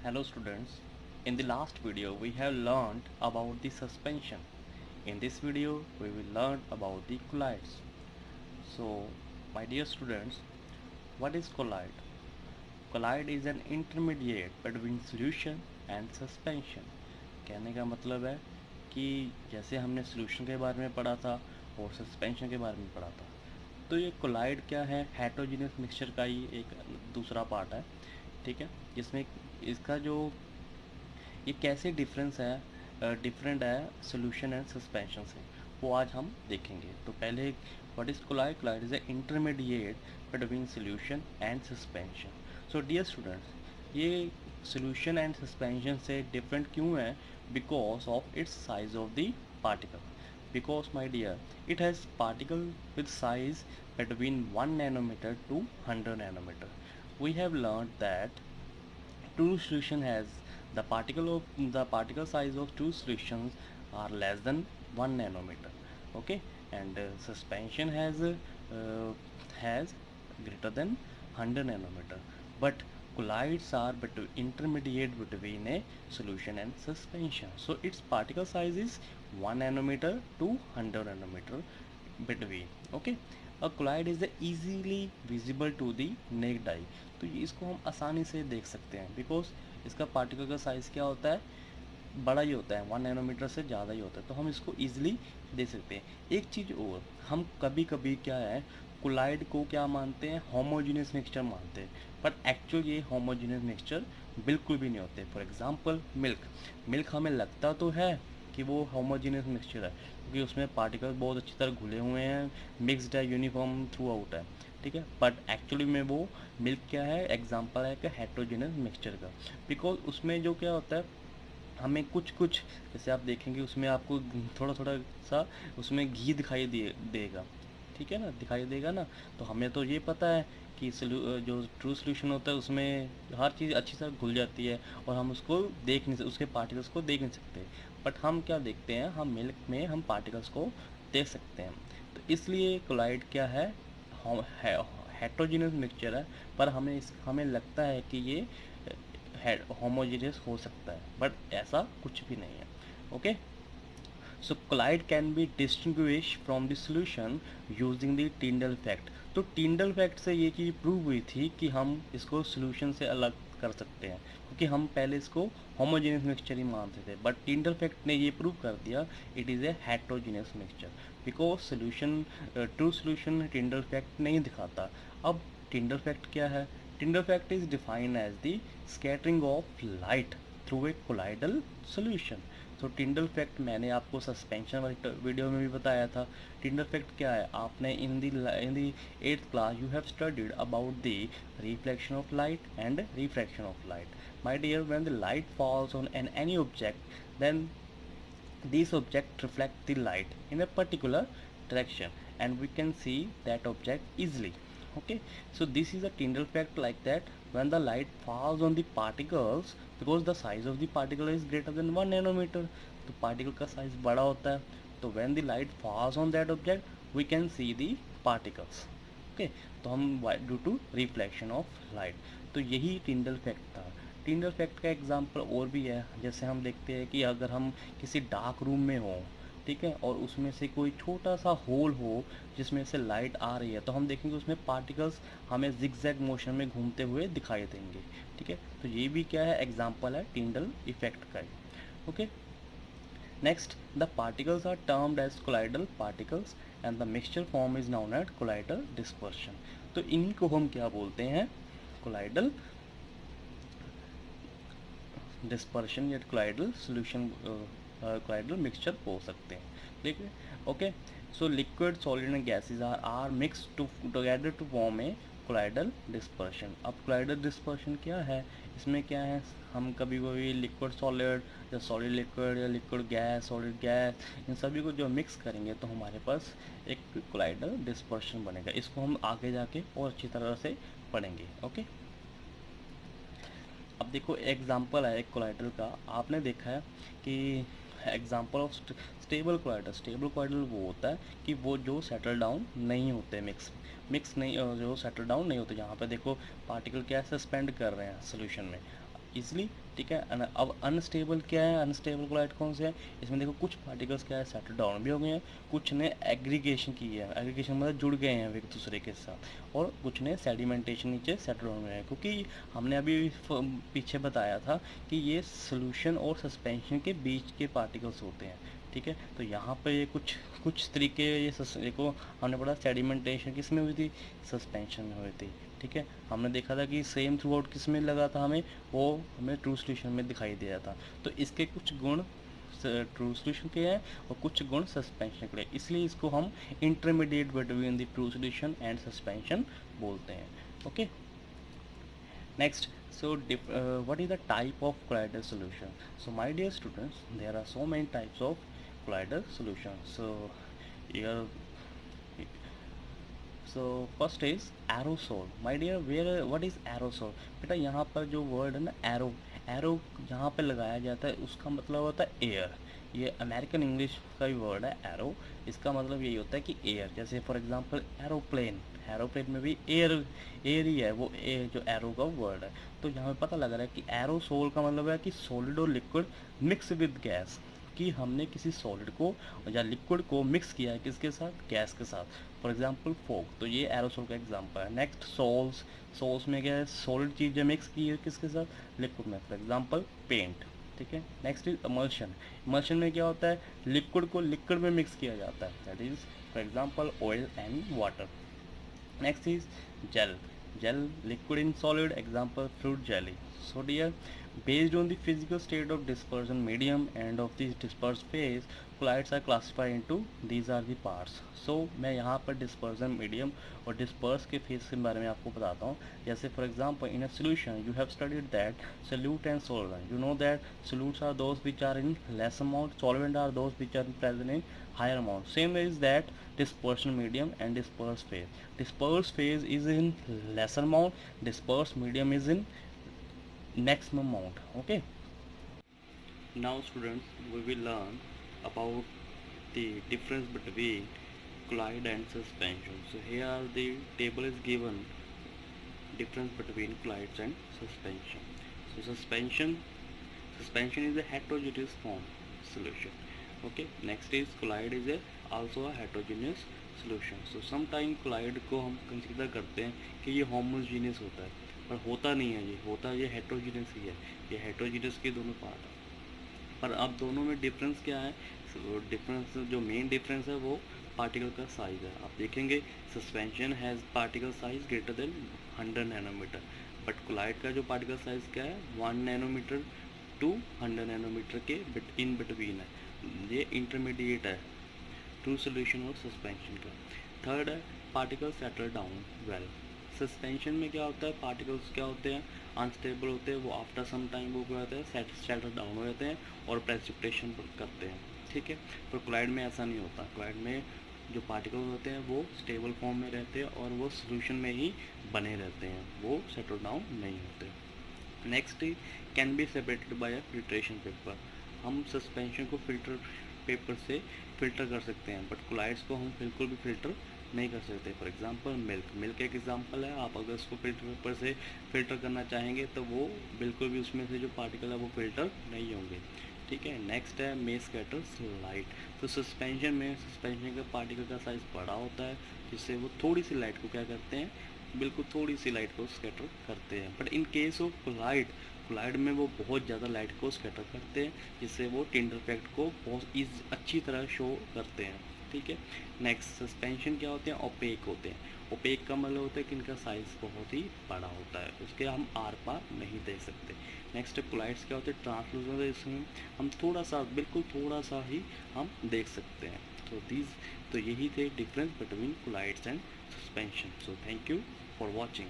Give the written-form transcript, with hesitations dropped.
Hello students, in the last video we have learned about the suspension. In this video we will learn about the colloids. So my dear students, what is colloid? Colloid is an intermediate between solution and suspension. कहने का मतलब है कि जैसे हमने solution के बारे में पढ़ा था और suspension के बारे में पढ़ा था, तो ये कोलाइड क्या है? हेट्रोजीनियस मिक्सचर का ही एक दूसरा पार्ट है, ठीक है, जिसमें इसका जो ये कैसे डिफरेंट है सोल्यूशन एंड सस्पेंशन से, वो आज हम देखेंगे। तो पहले what is colloid? Colloid is a intermediate between solution and suspension. So dear students, ये सोल्यूशन एंड सस्पेंशन से डिफरेंट क्यों है? Because of its size of the particle. Because my dear, it has particle with size between 1 nanometer to 100 nanometer. We have learned that two solution has the particle size of two solutions are less than 1 nanometer. Okay, and suspension has greater than 100 nanometer. But colloids are intermediate between a solution and suspension, so its particle size is 1 nanometer to 100 nanometer between. Okay, a colloid is easily visible to the naked eye. तो ये इसको हम आसानी से देख सकते हैं because इसका पार्टिकल का साइज़ क्या होता है? बड़ा ही होता है, 1 नैनोमीटर से ज़्यादा ही होता है, तो हम इसको ईजिली देख सकते हैं। एक चीज़ और, हम कभी कभी क्या है, कोलाइड को क्या मानते हैं? होमोजीनियस मिक्सचर मानते हैं, पर एक्चुअल ये होमोजीनियस मिक्सचर बिल्कुल भी नहीं होते। फॉर एग्जांपल मिल्क हमें लगता तो है कि वो होमोजीनियस मिक्सचर है क्योंकि उसमें पार्टिकल्स बहुत अच्छी तरह घुले हुए हैं, मिक्सड है, यूनिफॉर्म थ्रू आउट है, ठीक है, बट एक्चुअली में वो मिल्क क्या है? एग्जांपल है कि हेट्रोजीनियस मिक्सचर का। बिकॉज उसमें जो क्या होता है, हमें कुछ कुछ जैसे आप देखेंगे उसमें आपको थोड़ा थोड़ा सा उसमें घी दिखाई देगा, ठीक है ना, दिखाई देगा ना। तो हमें तो ये पता है कि जो ट्रू सोल्यूशन होता है उसमें हर चीज़ अच्छी तरह घुल जाती है और हम उसको देख नहीं सकते, उसके पार्टिकल्स को देख नहीं सकते। बट हम क्या देखते हैं? हम मिल्क में हम पार्टिकल्स को देख सकते हैं। तो इसलिए कोलाइड क्या है? हेट्रोजीनियस मिक्सचर है, पर हमें लगता है कि ये होमोजीनियस हो सकता है, बट ऐसा कुछ भी नहीं है। Okay, so colloid can be distinguish from the solution using the Tyndall fact. तो टिंडल फैक्ट से ये चीज़ प्रूव हुई थी कि हम इसको सॉल्यूशन से अलग कर सकते हैं, क्योंकि हम पहले इसको होमोजेनियस मिक्सचर ही मानते थे, बट टिंडल फैक्ट ने ये प्रूव कर दिया it is a heterogeneous mixture. Because solution, true solution Tyndall fact नहीं दिखाता। अब टिंडल फैक्ट क्या है? Tyndall fact is defined as the scattering of light through a colloidal solution. तो टिंडल फैक्ट मैंने आपको सस्पेंशन वाली वीडियो में भी बताया था। टिंडल फैक्ट क्या है? आपने in the 8th class you have studied about the reflection of light and refraction of light. My dear, when the light falls on an any object, then these objects reflect the light in a particular direction and we can see that object easily. Okay, so this is a Tyndall fact, like that when the light falls on the particles, because the size of the particle is greater than 1 nanometer, तो particle का size बड़ा होता है, तो when the light falls on that object we can see the particles. Okay, तो हम due to reflection of light, तो यही Tyndall fact था। टिंडल फैक्ट का एग्जांपल और भी है, जैसे हम देखते हैं कि अगर हम किसी डार्क रूम में हो, ठीक है, और उसमें से कोई छोटा सा होल हो जिसमें से लाइट आ रही है, तो हम देखेंगे उसमें पार्टिकल्स हमें जिगजैग मोशन में घूमते हुए दिखाई देंगे, ठीक है। तो ये भी क्या है? एग्जांपल है टिंडल इफेक्ट का। Okay, next, the particles are termed as colloidal particles and the mixture form is known as colloidal dispersion. तो इन्हीं को हम क्या बोलते हैं? कोलाइडल डिस्पर्शन या कोलाइडल सोल्यूशन, कोलाइडल मिक्सचर हो सकते हैं, ठीक है। Okay, so liquid, solid and gases are mix together to form a colloidal dispersion. अब कोलाइडल डिस्पर्शन क्या है? इसमें क्या है, हम कभी कभी लिक्विड सॉलिड या सॉलिड लिक्विड या लिक्विड गैस सॉलिड गैस, इन सभी को जो मिक्स करेंगे तो हमारे पास एक कोलाइडल डिस्पर्शन बनेगा। इसको हम आगे जाके और अच्छी तरह से पढ़ेंगे। ओके, अब देखो एग्जांपल है एक कोलाइडल का, आपने देखा है कि example of stable colloidal. Stable colloidal वो होता है कि वो जो सेटल डाउन नहीं होते, मिक्स नहीं, जो सेटल डाउन नहीं होते, जहाँ पे देखो पार्टिकल क्या सस्पेंड कर रहे हैं सोल्यूशन में। इजली, ठीक है। अब अनस्टेबल क्या है, अनस्टेबल कोलाइड कौन से है, इसमें देखो कुछ पार्टिकल्स क्या है सेटल डाउन भी हो गए हैं, कुछ ने एग्रीगेशन की है, एग्रीगेशन मतलब जुड़ गए हैं एक दूसरे के साथ, और कुछ ने सेडिमेंटेशन नीचे सेटल डाउन हुए हैं, क्योंकि हमने अभी पीछे बताया था कि ये सोल्यूशन और सस्पेंशन के बीच के पार्टिकल्स होते हैं, ठीक है। तो यहाँ पर ये कुछ कुछ तरीके ये देखो हमने पढ़ा सेडिमेंटेशन किस में हुई थी, सस्पेंशन में हुई थी, ठीक है। हमने देखा था कि सेम थ्रू आउट किस में लगा था हमें, वो हमें ट्रू सोल्यूशन में दिखाई दिया था। तो इसके कुछ गुण ट्रू सोल्यूशन के हैं और कुछ गुण सस्पेंशन के, इसलिए इसको हम intermediate between the true solution and suspension बोलते हैं। Okay, next, so what is the type of colloidal solution? So my dear students, there are so many types of colloidal solution. So here, so first is aerosol. My dear, where what is aerosol? बेटा यहाँ पर जो word है ना arrow, arrow जहाँ पे लगाया जाता है उसका मतलब होता है एयर। ये अमेरिकन इंग्लिश का भी वर्ड है एरो, इसका मतलब यही होता है कि एयर। जैसे फॉर एग्जांपल एरोप्लेन, एरोप्लेन में भी एयर, एयर ही है वो, एयर जो एरो का वर्ड है। तो यहाँ पे पता लग रहा है कि एरोसोल का मतलब है कि सॉलिड और लिक्विड मिक्स विद गैस, कि हमने किसी सॉलिड को या लिक्विड को मिक्स किया है किसके साथ, गैस के साथ। फॉर एग्जांपल फोक, तो ये एरोसोल का एग्जांपल है। नेक्स्ट सोल्स, सोल्स में क्या है, सॉलिड चीज़ें मिक्स की है किसके साथ, लिक्विड में। फॉर एग्जांपल पेंट, ठीक है। नेक्स्ट इज इमल्शन, इमल्शन में क्या होता है, लिक्विड को लिक्विड में मिक्स किया जाता है, that is for example oil and water. Next is gel. Gel, liquid in solid, example fruit jelly. So dear, based on the physical state of dispersion medium and of the dispersed phase, colloids are classified into these are the parts. So मैं यहाँ पर dispersion medium और disperse के phase के बारे में आपको बताता हूँ। जैसे for example in a solution you have studied that solute and solvent. You know that solutes are those which are in less amount, solvent are those which are present in higher amount. Same is that dispersion medium and dispersed phase. Dispersed phase is in lesser amount, dispersed medium is in maximum amount. Okay, now students, we will learn about the difference between colloid and suspension. So here the table is given, difference between colloids and suspension. So suspension is a heterogeneous form solution. Okay, next is colloid is a also a heterogeneous solution. So sometimes colloid को हम consider करते हैं कि ये homogeneous होता है, पर होता नहीं है, ये होता है, ये हेटेरोजेनियस ही है। ये हेटेरोजेनियस के दोनों पार्ट है, पर अब दोनों में डिफरेंस क्या है, डिफरेंस जो मेन डिफरेंस है वो पार्टिकल का साइज है। आप देखेंगे suspension has particle size greater than 100 nanometre, but colloid का जो पार्टिकल साइज क्या है 1 नैनोमीटर टू 100 नैनोमीटर के इन बिटवीन है। ये इंटरमीडिएट है ट्रू सोल्यूशन और सस्पेंशन का। थर्ड है particle settle down well. Suspension में क्या होता है, पार्टिकल्स क्या होते हैं, अनस्टेबल होते हैं, वो आफ्टर सम टाइम वो क्या होता है सेटल डाउन हो जाते हैं और प्रेसिपिटेशन करते हैं, ठीक है। पर क्लाइड में ऐसा नहीं होता। क्लाइड में जो पार्टिकल्स होते हैं वो स्टेबल फॉर्म में रहते हैं और वो सोल्यूशन में ही बने रहते हैं, वो सेटल डाउन नहीं होते। Next can be separated by a filtration paper. हम सस्पेंशन को फिल्टर पेपर से फिल्टर कर सकते हैं, बट क्लाइड्स को हम बिल्कुल भी फिल्टर नहीं कर सकते। फॉर एग्जांपल मिल्क, मिल्क एक एग्जांपल है। आप अगर उसको फिल्टर पेपर से फिल्टर करना चाहेंगे तो वो बिल्कुल भी उसमें से जो पार्टिकल है वो फिल्टर नहीं होंगे, ठीक है। नेक्स्ट है मे स्कैटर लाइट। तो सस्पेंशन में सस्पेंशन का पार्टिकल का साइज बड़ा होता है, जिससे वो थोड़ी सी लाइट को क्या करते हैं, बिल्कुल थोड़ी सी लाइट को स्कैटर करते हैं। But in case of Clyde, Clyde में वो बहुत ज़्यादा लाइट को स्कैटर करते हैं, जिससे वो टिंडर इफेक्ट को बहुत अच्छी तरह शो करते हैं, ठीक है। नेक्स्ट सस्पेंशन क्या होते हैं, ओपेक होते हैं। ओपेक का मतलब होता है कि इनका साइज़ बहुत ही बड़ा होता है, उसके हम आर पार नहीं देख सकते। नेक्स्ट क्लाइड्स क्या होते हैं, ट्रांसलूसेंट, इसमें हम थोड़ा सा, बिल्कुल थोड़ा सा ही हम देख सकते हैं। तो यही थे difference between colloids and suspension. So thank you for watching.